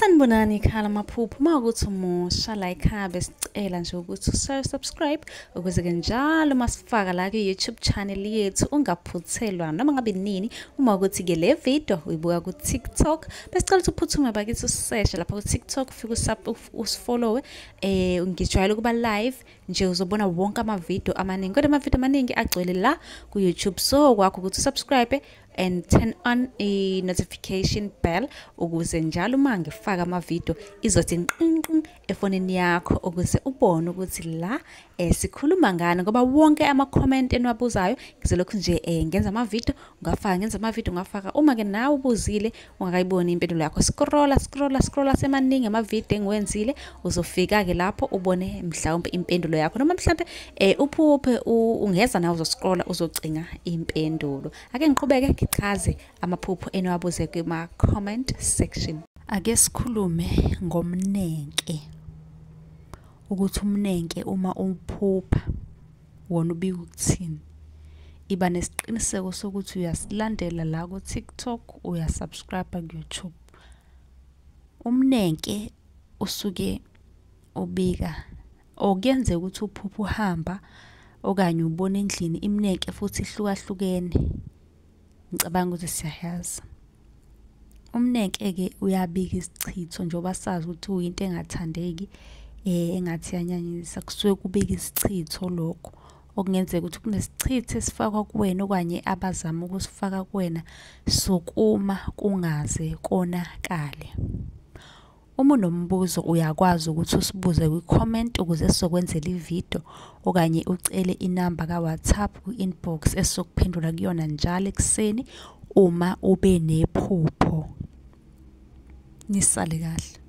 Sanibonani khala maphupho makuthi umusha la ekhaya besicela nje ukuthi subscribe ukuze ke njalo masifaka la ku-YouTube channel yethu ungaphuthelwa noma ngabe nini uma ukuthi ke le video uyibuka ku TikTok besicela ukuthi uphuthume bakithi useshe lapha ku TikTok ufike usifollowe ngijwayele ukuba live nje uzobona wonke ama video amaningi kodwa ama video amaningi agcwele la ku YouTube so kwakho ukuthi subscribe and turn on a notification bell ukuze njalo uma ngifaka ama video izothi nqinqi efonini yakho ukuze ubone ukuthi la sikhuluma ngani ngoba wonke ama comment eniwabuzayo ngizolokhu nje ngenza ama video ngafaka uma ke nawe ubuzile ungakayiboni impendulo yakho scrolla semaningi ama video engiwenzile uzofika ke lapho ubone mhlawumbe impendulo yakho noma mhlawumbe uphuphe ungeza nawe uzoscrolla uzocinga impendulo ake ngiqhubeke ngichaze amaphupho eniwabuze kuma comment section. Ake sikhulume ngomnenke ukuthi umnenke uma umphupha wona ubika ukuthini iba nesiqiniseko sokuthi uyasilandela la ku TikTok uyasubscribe ku YouTube. Umnenke usuke ubika okuyenzeka ukuthi uphupha uhamba okanye ubona endlini imnenke futhi ihlukahlukene ngicabanga ukuthi siyayazi. Umnenke ke uyabika isichitho njoba sazi ukuthi uyinto engathandeki engathi yanyanyisa kusuke kubika isichitho lokho okungenzeka ukuthi kunesichitho esifakwa kuwena okanye abazama ukusifaka kuwena sokuma kungaze konakale. Uma unombuzo uyakwazi ukuthi usibuze ku-comment ukuze sizokwenzela i-video okanye ucele inamba ka-WhatsApp ku-inbox esizokuphendula kuyona njalo ekuseni uma ube nephupho. Nisale kahle.